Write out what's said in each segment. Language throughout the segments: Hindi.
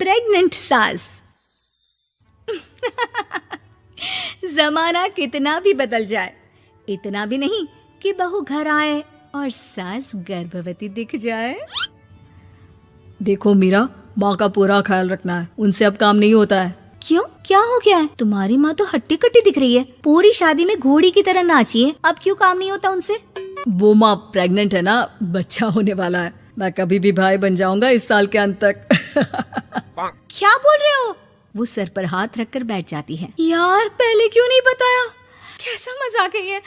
प्रेग्नेंट सास। जमाना कितना भी बदल जाए, इतना भी नहीं कि बहू घर आए और सास गर्भवती दिख जाए। देखो मीरा, माँ का पूरा ख्याल रखना है, उनसे अब काम नहीं होता है। क्यों, क्या हो गया है? तुम्हारी माँ तो हट्टी कट्टी दिख रही है, पूरी शादी में घोड़ी की तरह नाची है, अब क्यों काम नहीं होता उनसे? वो माँ प्रेग्नेंट है ना, बच्चा होने वाला है। मैं कभी भी भाई बन जाऊंगा इस साल के अंत तक। क्या बोल रहे हो? वो सर पर हाथ रखकर बैठ जाती है। यार पहले क्यों नहीं बताया? कैसा मजाक है ये?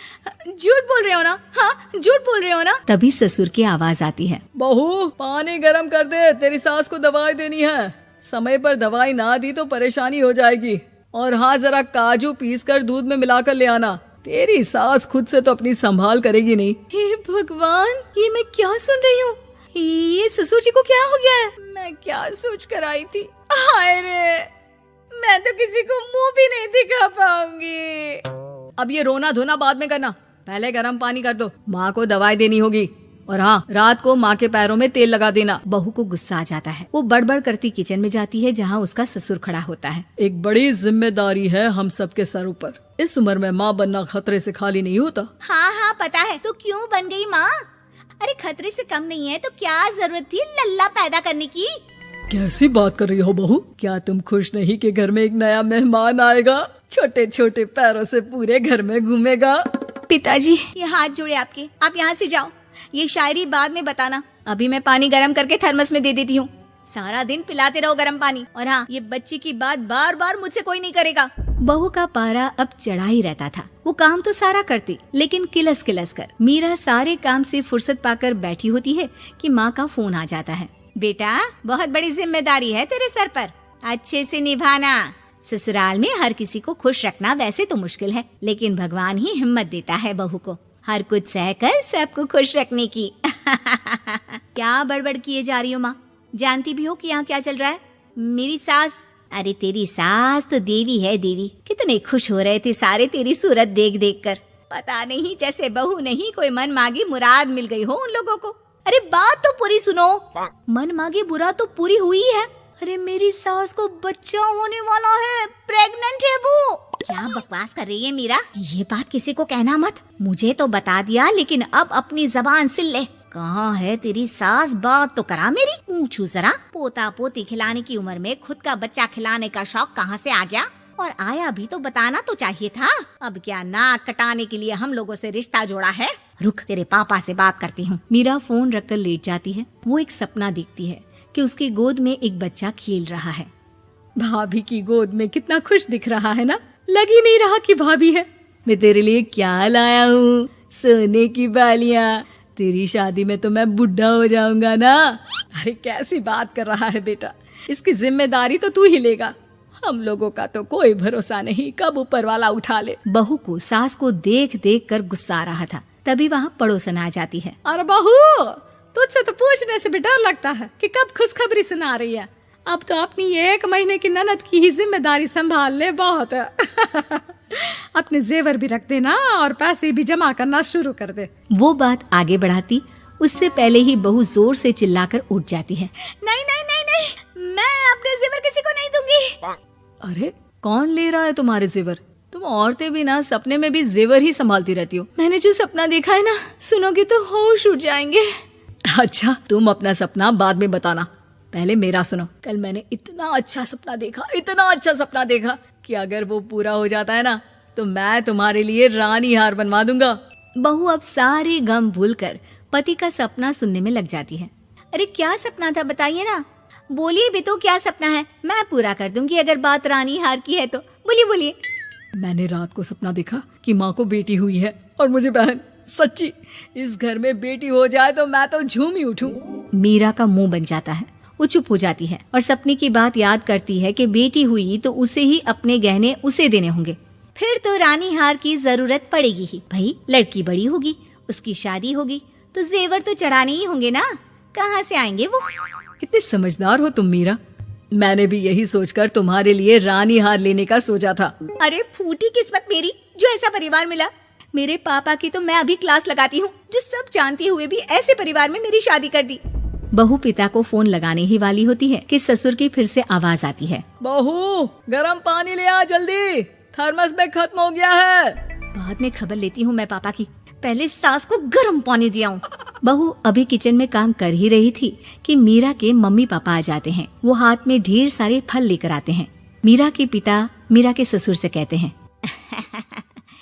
झूठ बोल रहे हो ना? हाँ, झूठ बोल रहे हो ना? तभी ससुर की आवाज आती है। बहू, पानी गरम कर दे, तेरी सास को दवाई देनी है। समय पर दवाई ना दी तो परेशानी हो जाएगी। और हाँ, जरा काजू पीस कर दूध में मिलाकर ले आना। तेरी सास खुद से तो अपनी संभाल करेगी नहीं। हे भगवान, ये मैं क्या सुन रही हूँ? ये ससुर जी को क्या हो गया है? मैं क्या सोच कर आई थी? हाय रे, मैं तो किसी को मुंह भी नहीं दिखा पाऊंगी। अब ये रोना धोना बाद में करना, पहले गर्म पानी कर दो, माँ को दवाई देनी होगी। और हाँ, रात को माँ के पैरों में तेल लगा देना। बहू को गुस्सा आ जाता है, वो बड़बड़ करती किचन में जाती है जहाँ उसका ससुर खड़ा होता है। एक बड़ी जिम्मेदारी है हम सबके सर ऊपर। इस उम्र में माँ बनना खतरे से खाली नहीं होता। हाँ हाँ पता है, तो क्यों बन गई माँ? अरे खतरे से कम नहीं है तो क्या जरूरत थी लल्ला पैदा करने की? कैसी बात कर रही हो बहू? क्या तुम खुश नहीं कि घर में एक नया मेहमान आएगा, छोटे छोटे पैरों से पूरे घर में घूमेगा? पिताजी, ये हाथ जोड़े आपके, आप यहाँ से जाओ। ये शायरी बाद में बताना, अभी मैं पानी गरम करके थर्मस में दे देती हूँ। सारा दिन पिलाते रहो गरम पानी। और हाँ, ये बच्ची की बात बार बार मुझसे कोई नहीं करेगा। बहू का पारा अब चढ़ा ही रहता था। वो काम तो सारा करती, लेकिन किलस किलस कर। मीरा सारे काम से फुर्सत पाकर बैठी होती है कि माँ का फोन आ जाता है। बेटा, बहुत बड़ी जिम्मेदारी है तेरे सर पर, अच्छे से निभाना। ससुराल में हर किसी को खुश रखना वैसे तो मुश्किल है, लेकिन भगवान ही हिम्मत देता है बहू को हर कुछ सहकर सबको खुश रखने की। क्या बड़बड़ किए जा रही हो माँ? जानती भी हो कि यहाँ क्या चल रहा है? मेरी सास, अरे तेरी सास तो देवी है देवी। कितने खुश हो रहे थे सारे तेरी सूरत देख देख कर। पता नहीं जैसे बहू नहीं कोई मन मांगी मुराद मिल गई हो उन लोगों को। अरे बात तो पूरी सुनो। मन मांगी बुरा तो पूरी हुई है। अरे मेरी सास को बच्चा होने वाला है, प्रेग्नेंट है वो। क्या बकवास कर रही है मीरा? ये बात किसी को कहना मत। मुझे तो बता दिया, लेकिन अब अपनी जबान सिल ले। कहाँ है तेरी सास? बात तो करा मेरी। पूछू जरा, पोता पोती खिलाने की उम्र में खुद का बच्चा खिलाने का शौक कहाँ से आ गया? और आया भी तो बताना तो चाहिए था। अब क्या नाक कटाने के लिए हम लोगों से रिश्ता जोड़ा है? रुक, तेरे पापा से बात करती हूँ। मीरा फोन रखकर लेट जाती है। वो एक सपना देखती है कि उसकी गोद में एक बच्चा खेल रहा है। भाभी की गोद में कितना खुश दिख रहा है ना, लग ही नहीं रहा कि भाभी है। मैं तेरे लिए क्या लाया हूँ, सोने की बालियाँ। तेरी शादी में तो मैं बुढ़ा हो जाऊंगा ना। अरे कैसी बात कर रहा है बेटा, इसकी जिम्मेदारी तो तू ही लेगा। हम लोगों का तो कोई भरोसा नहीं, कब ऊपर वाला उठा ले। बहू को सास को देख देख कर गुस्सा आ रहा था। तभी वहाँ पड़ोसन आ जाती है। अरे बहू, तुझसे तो पूछने से भी डर लगता है कि कब खुशखबरी सुना रही है। अब तो अपनी 1 महीने की ननद की ही जिम्मेदारी संभाल ले, बहुत है। अपने जेवर भी रख देना और पैसे भी जमा करना शुरू कर दे। वो बात आगे बढ़ाती उससे पहले ही बहू जोर से चिल्लाकर उठ जाती है। नहीं नहीं नहीं नहीं, मैं अपने जेवर किसी को नहीं दूंगी। अरे कौन ले रहा है तुम्हारे जेवर? तुम औरतें भी ना सपने में भी जेवर ही संभालती रहती हो। मैंने जो सपना देखा है ना, सुनोगे तो होश उड़ जाएंगे। अच्छा, तुम अपना सपना बाद में बताना, पहले मेरा सुनो। कल मैंने इतना अच्छा सपना देखा कि अगर वो पूरा हो जाता है ना तो मैं तुम्हारे लिए रानी हार बनवा दूंगा। बहू अब सारे गम भूलकर पति का सपना सुनने में लग जाती है। अरे क्या सपना था बताइए ना, बोलिए भी तो, क्या सपना है? मैं पूरा कर दूंगी अगर बात रानी हार की है तो। बोलिए बोलिए। मैंने रात को सपना देखा कि माँ को बेटी हुई है और मुझे बहन। सच्ची, इस घर में बेटी हो जाए तो मैं तो झूम ही उठूं। मीरा का मुंह बन जाता है। वो चुप हो जाती है और सपने की बात याद करती है कि बेटी हुई तो उसे ही अपने गहने उसे देने होंगे। फिर तो रानी हार की जरूरत पड़ेगी ही। भाई लड़की बड़ी होगी, उसकी शादी होगी तो जेवर तो चढ़ाने ही होंगे ना, कहाँ से आएंगे वो? कितने समझदार हो तुम मीरा। मैंने भी यही सोचकर तुम्हारे लिए रानी हार लेने का सोचा था। अरे फूटी किस्मत मेरी जो ऐसा परिवार मिला। मेरे पापा की तो मैं अभी क्लास लगाती हूँ, जो सब जानते हुए भी ऐसे परिवार में मेरी शादी कर दी। बहू पिता को फोन लगाने ही वाली होती है कि ससुर की फिर से आवाज आती है। बहू गरम पानी ले आ जल्दी, थर्मस में खत्म हो गया है। बाद में खबर लेती हूँ मैं पापा की, पहले सास को गर्म पानी दिया हूँ। बहू अभी किचन में काम कर ही रही थी कि मीरा के मम्मी पापा आ जाते हैं। वो हाथ में ढेर सारे फल लेकर आते हैं। मीरा के पिता मीरा के ससुर से कहते हैं,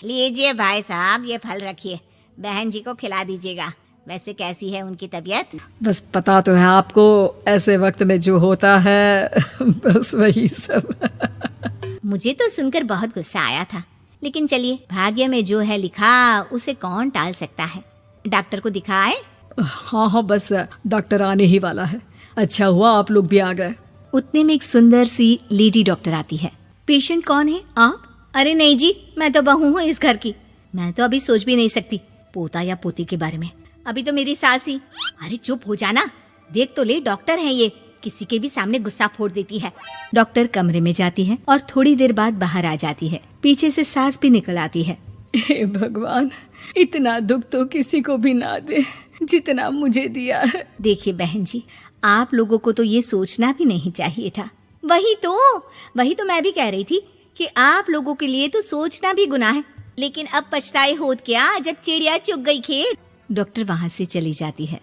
लीजिए भाई साहब, ये फल रखिए, बहन जी को खिला दीजिएगा। वैसे कैसी है उनकी तबीयत? बस पता तो है आपको, ऐसे वक्त में जो होता है बस वही सब। मुझे तो सुनकर बहुत गुस्सा आया था, लेकिन चलिए, भाग्य में जो है लिखा उसे कौन टाल सकता है। डॉक्टर को दिखाए? हाँ, बस डॉक्टर आने ही वाला है। अच्छा हुआ आप लोग भी आ गए। उतने में एक सुंदर सी लेडी डॉक्टर आती है। पेशेंट कौन है आप? अरे नहीं जी, मैं तो बहू हूँ इस घर की। मैं तो अभी सोच भी नहीं सकती पोता या पोती के बारे में। अभी तो मेरी सास ही। अरे चुप हो जाना, देख तो ले, डॉक्टर है ये, किसी के भी सामने गुस्सा फोड़ देती है। डॉक्टर कमरे में जाती है और थोड़ी देर बाद बाहर आ जाती है। पीछे से सास भी निकल आती है। हे भगवान, इतना दुख तो किसी को भी ना दे जितना मुझे दिया है। देखिए बहन जी, आप लोगों को तो ये सोचना भी नहीं चाहिए था। वही तो मैं भी कह रही थी कि आप लोगों के लिए तो सोचना भी गुनाह है, लेकिन अब पछताए होत क्या जब चिड़िया चुग गई खेत। डॉक्टर वहाँ से चली जाती है।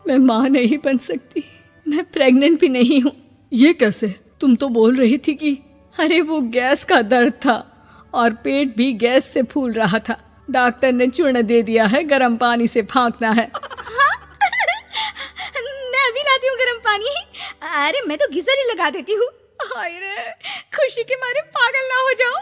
मैं माँ नहीं बन सकती, मैं प्रेग्नेंट भी नहीं हूँ। ये कैसे? तुम तो बोल रही थी कि अरे वो गैस का दर्द था और पेट भी गैस से फूल रहा था। डॉक्टर ने चूर्ण दे दिया है, गर्म पानी से फांकना है। मैं अभी लाती हूँ गर्म पानी। अरे मैं तो गीजर ही लगा देती हूँ। हाय रे, खुशी के मारे पागल ना हो जाओ।